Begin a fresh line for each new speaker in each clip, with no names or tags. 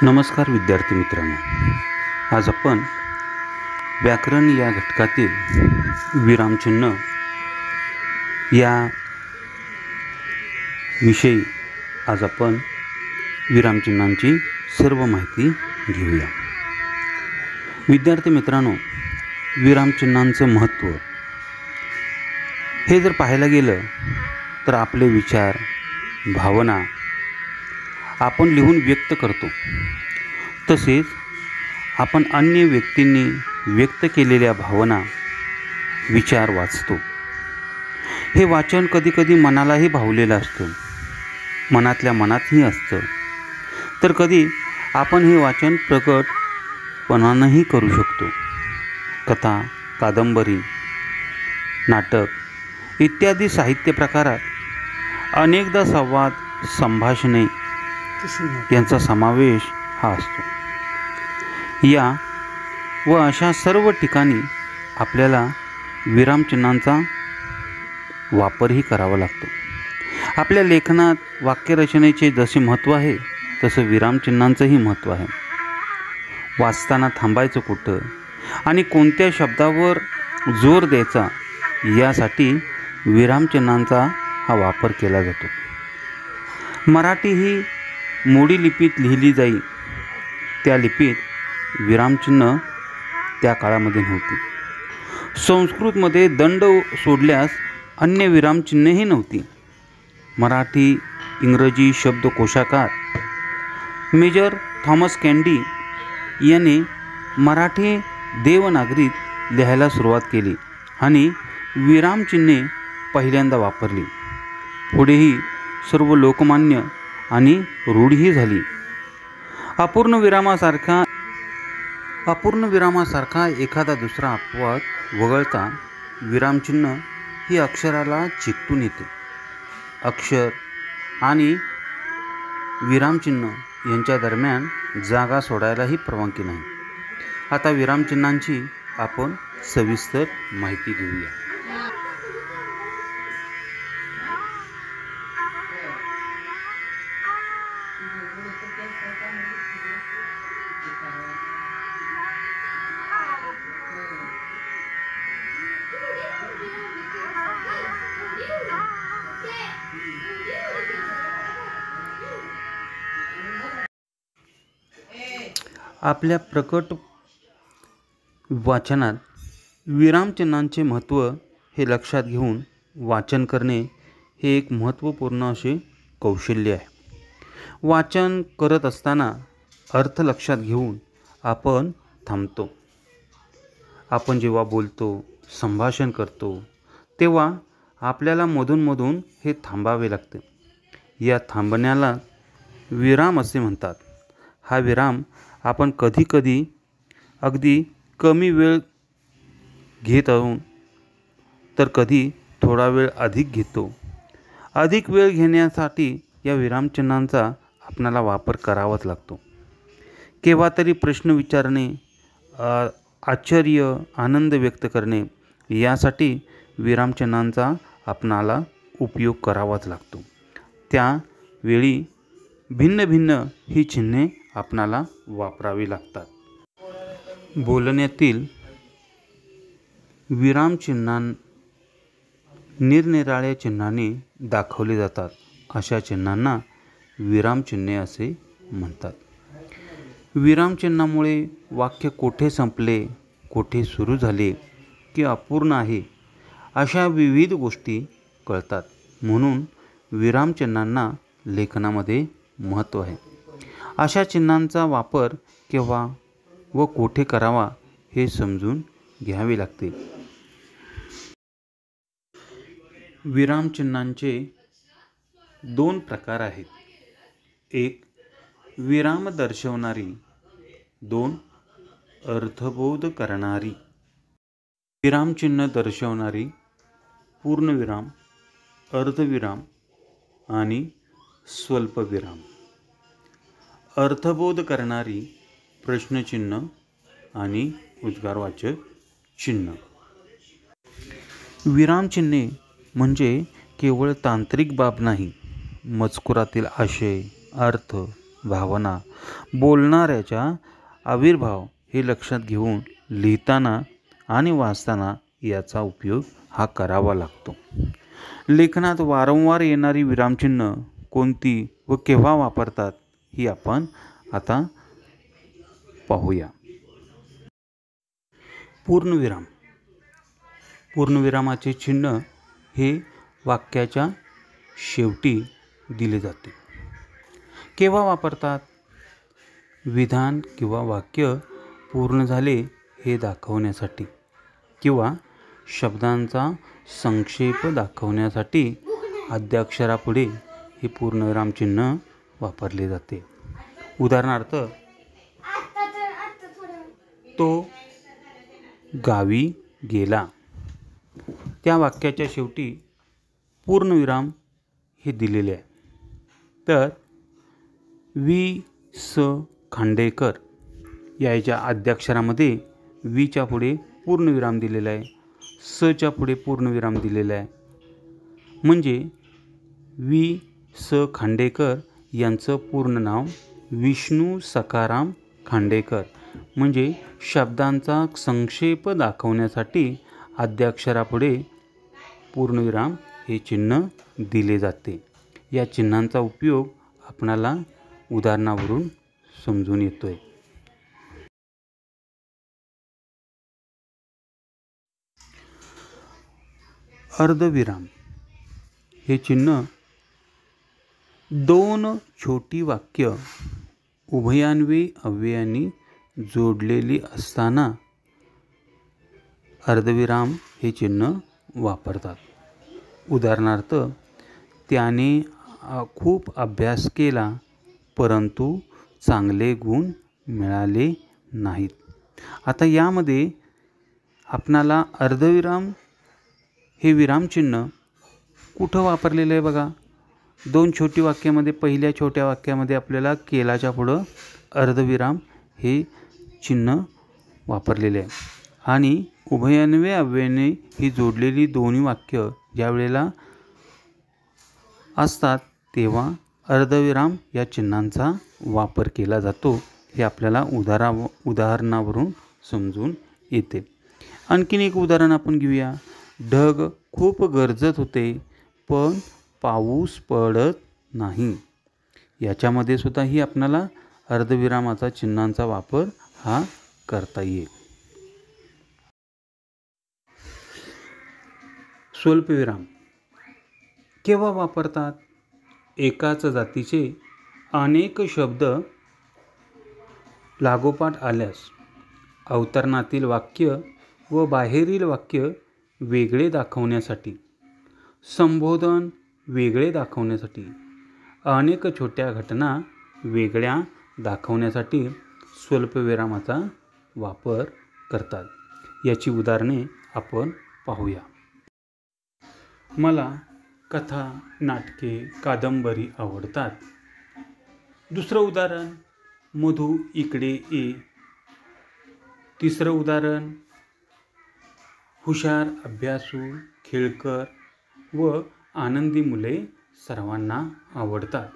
नमस्कार विद्यार्थी मित्रांनो, आज आपण व्याकरण या घटकातील विरामचिन्ह या विषयी आज आपण विरामचिन्हांची सर्व माहिती घेऊया. विद्यार्थी मित्रांनो, विरामचिन्हांचं महत्त्व हे जर पाहायला गेलं तर आपले विचार, भावना आपण लिहून व्यक्त करतो. तसेच आपण अन्य व्यक्तींनी व्यक्त केलेल्या भावना, विचार वाचतो. हे वाचन कधीकधी मनालाही भावलेलं असतं, मनातल्या मनातही असतं. तर कधी आपण हे वाचन प्रकटपणानंही करू शकतो. कथा, कादंबरी, नाटक इत्यादी साहित्य प्रकारात अनेकदा संवाद, संभाषणे यांचा समावेश हा असतो. या व अशा सर्व ठिकाणी आपल्याला विरामचिन्हांचा वापरही करावा लागतो. आपल्या लेखनात वाक्यरचनेचे जसे महत्त्व आहे तसं विरामचिन्हांचंही महत्त्व आहे. वाचताना थांबायचं कुठं आणि कोणत्या शब्दावर जोर द्यायचा यासाठी विरामचिन्हांचा हा वापर केला जातो. मराठी ही मोडी लिपीत लिहिली जाई, त्या लिपीत विरामचिन्ह त्या काळामध्ये नव्हती. संस्कृतमध्ये दंड सोडल्यास अन्य विरामचिन्हेही नव्हती. मराठी इंग्रजी शब्दकोशाकार मेजर थॉमस कॅन्डी यांनी मराठी देवनागरीत लिहायला सुरुवात केली आणि विरामचिन्हे पहिल्यांदा वापरली. पुढेही सर्व लोकमान्य आणि रूढही झाली. अपूर्ण विरामासारखा एखादा दुसरा अपवाद वगळता विरामचिन्ह ही अक्षराला चिकटून येते. अक्षर आणि विरामचिन्ह यांच्या दरम्यान जागा सोडायलाही परवानगी नाही. आता विरामचिन्हांची आपण सविस्तर माहिती घेऊया. आपल्या प्रकट वाचनात विरामचिन्हांचे महत्त्व हे लक्षात घेऊन वाचन करणे हे एक महत्त्वपूर्ण असे कौशल्य आहे. वाचन करत असताना अर्थ लक्षात घेऊन आपण थांबतो. आपण जेव्हा बोलतो, संभाषण करतो तेव्हा आपल्याला मधून हे थांबावे लागते. या थांबण्याला विराम असे म्हणतात. हा विराम आपण कधीकधी अगदी कमी वेळ घेत आहोत, तर कधी थोडा वेळ अधिक घेतो. अधिक वेळ घेण्यासाठी या विरामचिन्हांचा आपणाला वापर करावाच लागतो. केव्हा तरी प्रश्न विचारणे, आश्चर्य, आनंद व्यक्त करणे यासाठी विरामचिन्हांचा आपणाला उपयोग करावाच लागतो. त्यावेळी भिन्न ही चिन्हे आपणाला वापरावी लागतात. बोलण्यातील विरामचिन्हां निरनिराळ्या चिन्हांनी दाखवले जातात. अशा चिन्हांना विरामचिन्हे असे म्हणतात. विरामचिन्हामुळे वाक्य कोठे संपले, कोठे सुरू झाले की अपूर्ण आहे अशा विविध गोष्टी कळतात. म्हणून विरामचिन्हांना लेखनामध्ये महत्त्व आहे. अशा चिन्हांचा वापर केव्हा व कोठे करावा हे समजून घ्यावे लागते. विरामचिन्हांचे दोन प्रकार आहेत. एक विराम दर्शवणारी, दोन अर्थबोध करणारी. विरामचिन्ह दर्शवणारी पूर्णविराम, अर्धविराम आणि स्वल्पविराम. अर्थबोध करणारी प्रश्नचिन्ह आणि उद्गारवाचक चिन्ह. विरामचिन्हे म्हणजे केवळ तांत्रिक बाब नाही. मजकुरातील आशय, अर्थ भावना, बोलणाऱ्याचा आविर्भाव हे लक्षात घेऊन लिहिताना आणि वाचताना याचा उपयोग हा करावा लागतो. लेखनात वारंवार येणारी विरामचिन्ह कोणती व केव्हा वापरतात ही आपण आता पाहूया. पूर्णविराम. पूर्णविरामाचे चिन्ह हे वाक्याच्या शेवटी दिले जाते. केव्हा वापरतात? विधान किंवा वाक्य पूर्ण झाले हे दाखवण्यासाठी किंवा शब्दांचा संक्षेप दाखवण्यासाठी आद्याक्षरापुढे हे पूर्णविराम चिन्ह वापरले जाते. उदाहरणार्थ, तो गावी गेला. त्या वाक्याच्या शेवटी पूर्णविराम हे दिलेले आहे. तर वि. स. खांडेकर याच्या आद्याक्षरामध्ये वीच्या पुढे पूर्णविराम दिलेला आहे, सच्या पुढे पूर्णविराम दिलेला आहे. म्हणजे वि. स. खांडेकर यांचं पूर्ण नाव विष्णू सखाराम खांडेकर. म्हणजे शब्दांचा संक्षेप दाखवण्यासाठी आद्याक्षरापुढे पूर्णविराम हे चिन्ह दिले जाते. या चिन्हांचा उपयोग आपणाला उदाहरणावरून समजून येतोय. अर्धविराम हे चिन्ह दोन छोटी वाक्य उभयान्वी अव्ययांनी जोडलेली असताना अर्धविराम हे चिन्ह वापरतात. उदाहरणार्थ, त्याने खूप अभ्यास केला परंतु चांगले गुण मिळाले नाहीत. आता यामध्ये आपणाला अर्धविराम हे विरामचिन्ह कुठं वापरलेलं आहे बघा. दोन छोटी वाक्यामध्ये पहिल्या छोट्या वाक्यामध्ये आपल्याला केलाच्या पुढं अर्धविराम हे चिन्ह वापरलेले आहे. आणि उभयान्वय अव्ययाने ही जोडलेली दोन्ही वाक्य ज्या वेळेला असतात तेव्हा अर्धविराम या चिन्हांचा वापर केला जातो. हे आपल्याला उदाहरणावरून समजून येते. आणखीन एक उदाहरण आपण घेऊया. ढग खूप गरजत होते पण पाऊस पडत नाही. याच्यामध्ये सुद्धा आपणाला अर्धविरामाचा चिन्हांचा वापर हा करता येईल. स्वल्पविराम केव्हा वापरतात? एकाच जातीचे अनेक शब्द लागोपाठ आल्यास अवतरणातील वाक्य व बाहेरील वाक्य वेगळे दाखवण्यासाठी, संबोधन वेगळे दाखवण्यासाठी, अनेक छोट्या घटना वेगळ्या दाखवण्यासाठी स्वल्पविरामाचा वापर करतात. याची उदाहरणे आपण पाहूया. मला कथा, नाटके, कादंबरी आवडतात. दुसरं उदाहरण, मधू इकडे ये. तिसरं उदाहरण, हुशार, अभ्यासू, खेळकर व आनंदी मुले सर्वांना आवडतात.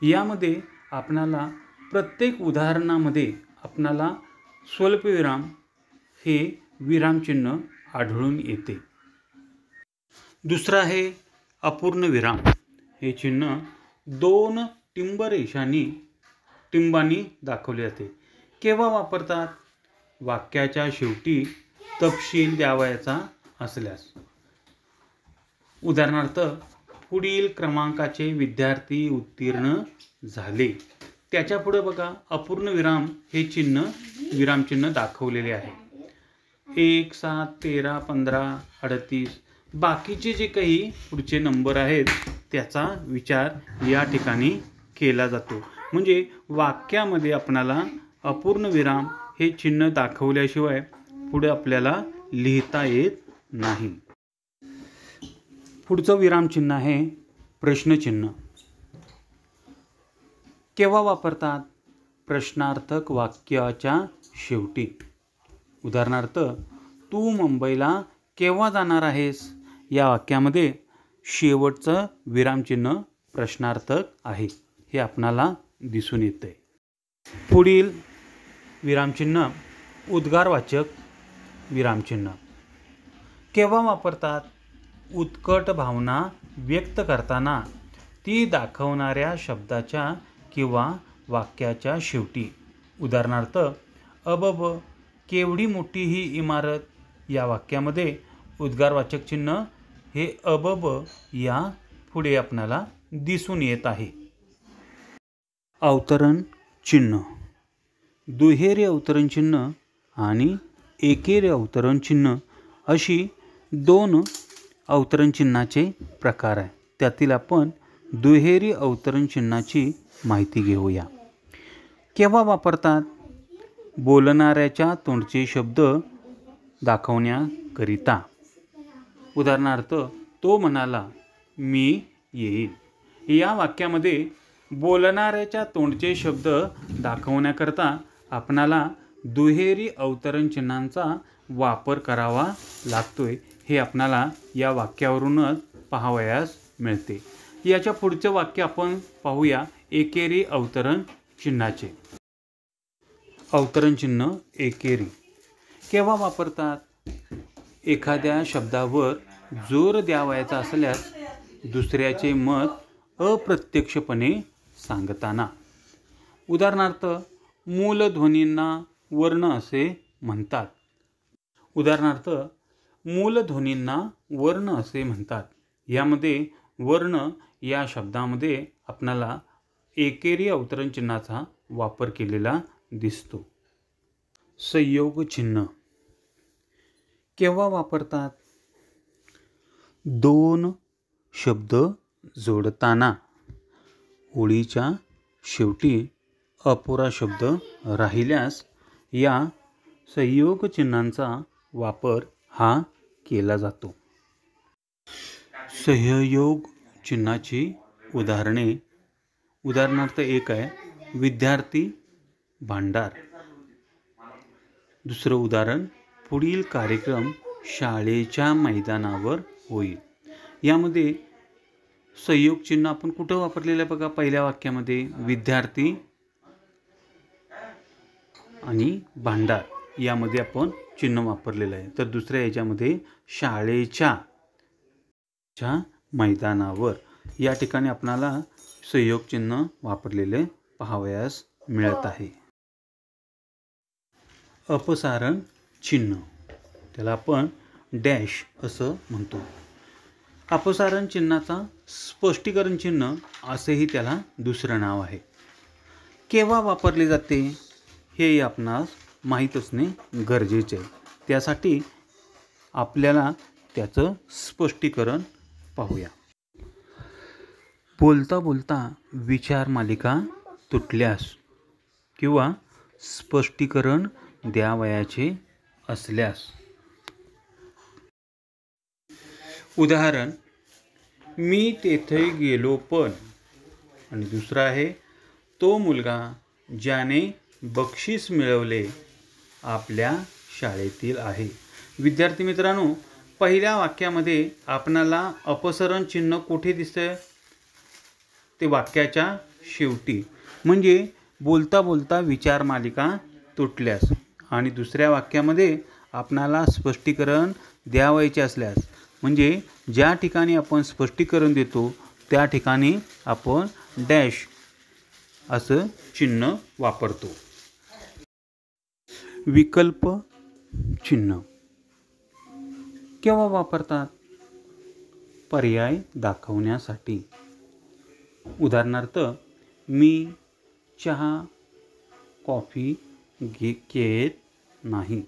यामध्ये आपणाला प्रत्येक उदाहरणामध्ये आपणाला स्वल्पविराम हे विरामचिन्ह आढळून येते. दुसरं आहे अपूर्ण विराम. हे चिन्ह दोन टिंबांनी दाखवले जाते. केव्हा वापरतात? वाक्याच्या शेवटी तपशील द्यावयाचा असल्यास. उदाहरणार्थ, पुढील क्रमांकाचे विद्यार्थी उत्तीर्ण झाले. त्याच्या पुढे बघा अपूर्ण विराम हे विरामचिन्ह दाखवलेले आहे. 1, 7, 13, 15, 38 बाकीचे जे काही पुढचे नंबर आहेत त्याचा विचार या ठिकाणी केला जातो. म्हणजे वाक्यामध्ये आपणाला अपूर्ण विराम हे चिन्ह दाखवल्याशिवाय पुढे आपल्याला लिहिता येत नाही. पुढचं विरामचिन्ह आहे प्रश्नचिन्ह. केव्हा वापरतात? प्रश्नार्थक वाक्याच्या शेवटी. उदाहरणार्थ, तू मुंबईला केव्हा जाणार आहेस? या वाक्यामध्ये शेवटचं विरामचिन्ह प्रश्नार्थक आहे. हे आपणाला दिसून येते. पुढील विरामचिन्ह उद्गारवाचक विरामचिन्ह केव्हा वापरतात? उत्कट भावना व्यक्त करताना ती दाखवणाऱ्या शब्दाच्या किंवा वाक्याच्या शेवटी. उदाहरणार्थ, अबब, केवढी मोठी ही इमारत या वाक्यामध्ये उद्गारवाचक चिन्ह हे अबब या पुढे आपल्याला दिसून येत आहे. अवतरण चिन्ह, दुहेरी अवतरण चिन्ह आणि एकेरी अवतरण चिन्ह अशी दोन अवतरण चिन्हाचे प्रकार आहे. त्यातील आपण दुहेरी अवतरण चिन्हाची माहिती घेऊया. केव्हा वापरतात? बोलणाऱ्याच्या तोंडचे शब्द दाखवण्याकरिता. उदाहरणार्थ, तो म्हणाला, मी येईल. या वाक्यामध्ये बोलणाऱ्याच्या तोंडचे शब्द दाखवण्याकरता आपणाला दुहेरी अवतरण चिन्हांचा वापर करावा लागतोय हे आपणाला या वाक्यावरूनच पाहावयास मिळते. याच्या पुढचं वाक्य आपण पाहूया एकेरी अवतरण चिन्हाचे. अवतरण चिन्ह एकेरी केव्हा वापरतात? एखाद्या शब्दावर जोर द्यावयाचा असल्यास दुसऱ्याचे मत अप्रत्यक्षपणे सांगताना. उदाहरणार्थ, मूलध्वनींना वर्ण असे म्हणतात. वर्ण असे म्हणतात. यामध्ये वर्ण या शब्दामध्ये आपणाला एकेरी अवतरण चिन्हाचा वापर केलेला दिसतो. संयोग चिन्ह केव्हा वापरतात? दोन शब्द जोडताना ओळीच्या शेवटी अपुरा शब्द राहिल्यास या संयोग चिन्हांचा वापर हा केला जातो. सहयोग चिन्हाची उदाहरणे. उदाहरणार्थ एक आहे विद्यार्थी भांडार. दुसरं उदाहरण, पुढील कार्यक्रम शाळेच्या मैदानावर होईल. यामध्ये संयोग चिन्ह आपण कुठं वापरलेलं आहे बघा? पहिल्या वाक्यामध्ये विद्यार्थी आणि भांडार यामध्ये आपण चिन्ह वापरलेलं आहे. तर दुसऱ्या याच्यामध्ये शाळेच्या मैदानावर या ठिकाणी आपणाला संयोग चिन्ह वापरलेले पाहावयास मिळत आहे. अपसारण चिन्ह, त्याला आपण डॅश असं म्हणतो. अपसारण चिन्हाचा स्पष्टीकरण चिन्ह असेही त्याला दुसरं नाव आहे. केव्हा वापरले जाते हे आपणास माहीत असणे गरजेचे आहे. त्यासाठी आपल्याला त्याचं स्पष्टीकरण पाहूया. बोलता बोलता विचार मालिका तुटल्यास किंवा स्पष्टीकरण द्यावयाचे असल्यास. उदाहरण, मी तेथे गेलो पण. आणि दुसरा आहे, तो मुलगा ज्याने बक्षीस मिळवले आपल्या शाळेतील आहे. विद्यार्थी मित्रांनो, पहिल्या वाक्यामध्ये आपणाला अपसरण चिन्ह कुठे दिसतंय? ते वाक्याच्या शेवटी, म्हणजे बोलता बोलता विचार मालिका तुटल्यास. आणि दुसऱ्या वाक्यामध्ये आपणाला स्पष्टीकरण द्यावयाचे असल्यास, म्हणजे ज्या ठिकाणी आपण स्पष्टीकरण देतो त्या ठिकाणी आपण डॅश असं चिन्ह वापरतो. विकल्प चिन्ह केव्हा वापरतात? पर्याय दाखवण्यासाठी. उदाहरणार्थ, मी चहा कॉफी घेत नाही.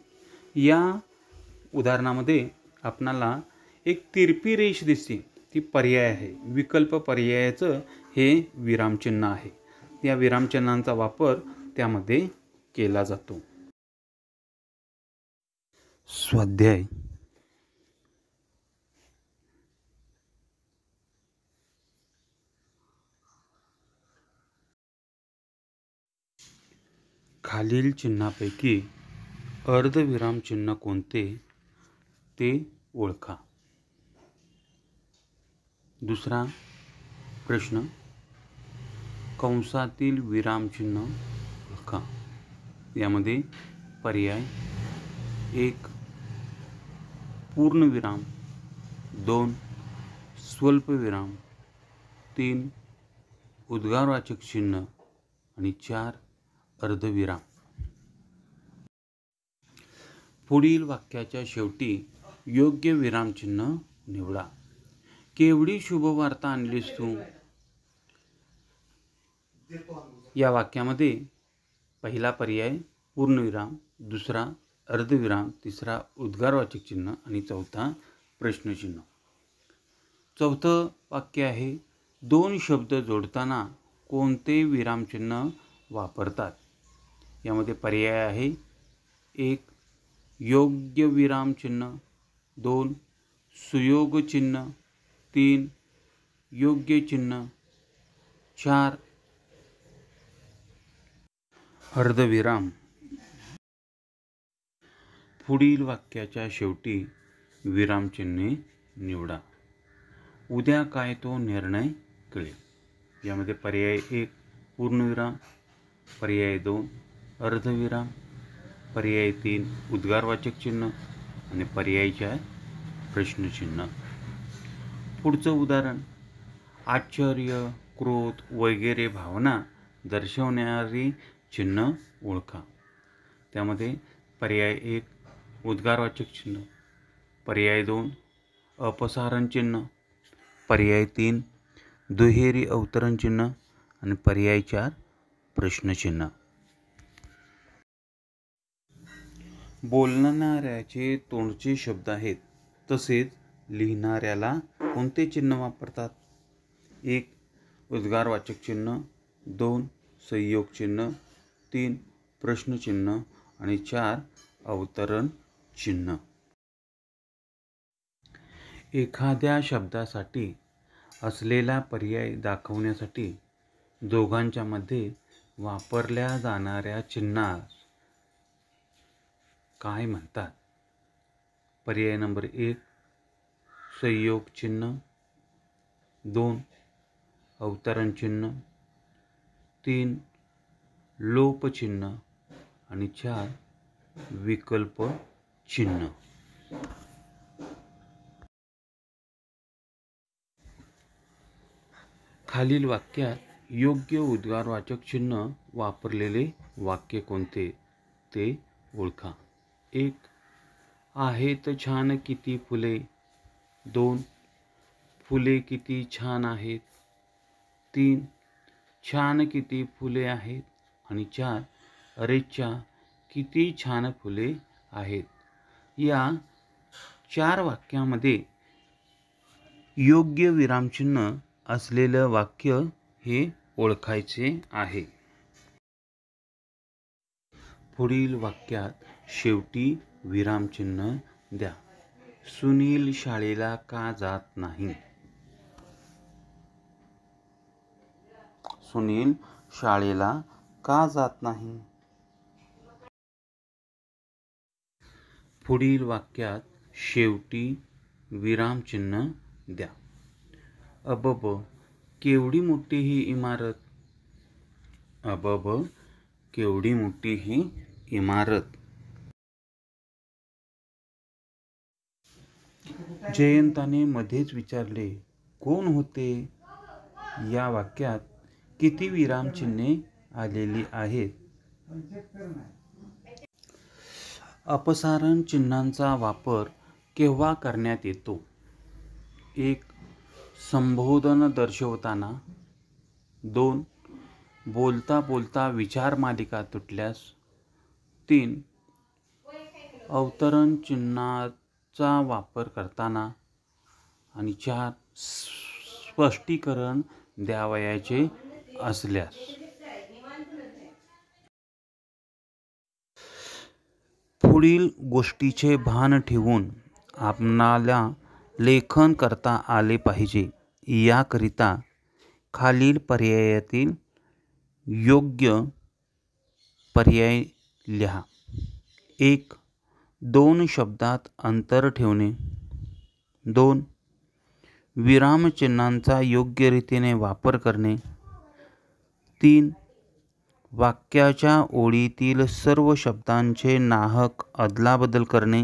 या उदाहरणामध्ये आपणाला एक तिरपी रेष दिसते, ती पर्याय आहे. विकल्प पर्यायाचं हे विरामचिन्ह आहे. या विरामचिन्हांचा वापर त्यामध्ये केला जातो. स्वाध्याय. खालील चिन्हापैकी अर्धविराम चिन्ह कोणते ते ओळखा. दुसरा प्रश्न, कंसातील विरामचिन्ह ओळखा. यामध्ये पर्याय 1 पूर्णविराम, 2 स्वल्पविराम, 3 उद्गारवाचक चिन्ह आणि 4 अर्धविराम. पुढील वाक्याच्या शेवटी योग्य विरामचिन्ह निवडा. केवढी शुभवार्ता आणलीस तू. या वाक्यामध्ये पहिला पर्याय पूर्णविराम, दुसरा अर्धविराम, तिसरा उद्गारवाचक चिन्ह आणि चौथा प्रश्नचिन्ह. चौथं वाक्य आहे, 2 शब्द जोडताना कोणते विरामचिन्ह वापरतात. यामध्ये पर्याय आहे 1 योग्य विरामचिन्ह, 2 सुयोग चिन्ह, 3 योग्य चिन्ह, 4 अर्धविराम. पुढील वाक्याच्या शेवटी विरामचिन्हे निवडा. उद्या काय तो निर्णय कळेल. यामध्ये पर्याय 1 पूर्णविराम, पर्याय 2 अर्धविराम, पर्याय 3 उद्गारवाचक चिन्ह आणि पर्याय 4 प्रश्नचिन्ह. पुढचं उदाहरण, आश्चर्य, क्रोध वगैरे भावना दर्शवणारी चिन्ह ओळखा. त्यामध्ये पर्याय 1 उद्गारवाचक चिन्ह, पर्याय 2 अपसारण चिन्ह, पर्याय 3 दुहेरी अवतरण चिन्ह आणि पर्याय 4 प्रश्नचिन्ह. बोलणाऱ्याचे तोंडचे शब्द आहेत, तसेच लिहिणाऱ्याला कोणते चिन्ह वापरतात. 1 उद्गारवाचक चिन्ह, 2 संयोग चिन्ह, 3 प्रश्नचिन्ह आणि 4 अवतरण चिन्ह. एखाद्या शब्दासाठी असलेला पर्याय दाखवण्यासाठी दोघांच्या मध्ये वापरल्या जाणाऱ्या चिन्हास काय म्हणतात. पर्याय नंबर 1 संयोग चिन्ह, 2 अवतरण चिन्ह, 3 लोप चिन्ह आणि 4 विकल्प चिन्ह. खालील वाक्यात योग्य उद्गारवाचक चिन्ह वापरलेले वाक्य कोणते ते ओळखा. 1 आहेत छान किती फुले, 2 फुले किती छान आहेत, 3 छान किती फुले आहेत आणि 4 अरेच्चा किती छान फुले आहेत. या 4 वाक्यामध्ये योग्य विरामचिन्ह असलेलं वाक्य हे ओळखायचे आहे. पुढील वाक्यात शेवटी विरामचिन्ह द्या. सुनील शाळेला का जात नाही. सुनील शाळेला का जात नाही. पुढील वाक्यात शेवटी विरामचिन्ह द्या. अबब केवढी मोठी ही इमारत. अबब केवढी मोठी ही इमारत. जयंताने मध्येच विचारले, कोण होते. या वाक्यात किती विरामचिन्हे आलेली आहेत. अपसारण चिन्हांचा वापर केव्हा करण्यात येतो. 1 संबोधन दर्शवताना, 2 बोलता बोलता विचार मालिका तुटल्यास, 3 अवतरण चिन्हाचा वापर करताना आणि 4 स्पष्टीकरण द्यावयाचे असल्यास. पुढील गोष्टीचे भान ठेवून आपणाला लेखन करता आले पाहिजे. याकरिता खालील पर्यायातील योग्य पर्याय लिहा. 1 2 शब्दात अंतर ठेवणे, 2 विरामचिन्हांचा योग्य रीतीने वापर करणे, 3. वाक्याच्या ओळीतील सर्व शब्दांचे नाहक अदलाबदल करणे.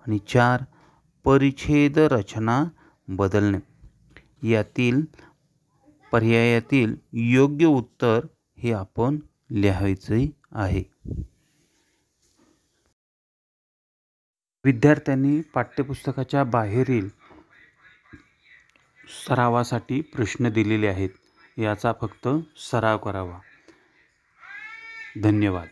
आणि 4. परिच्छेद रचना बदलणे. यातील पर्यायातील योग्य उत्तर हे आपण लिहायचे आहे. विद्यार्थ्यांनी पाठ्यपुस्तकाच्या बाहेरील सरावासाठी प्रश्न दिलेले आहेत. याचा फक्त सराव करावा. धन्यवाद.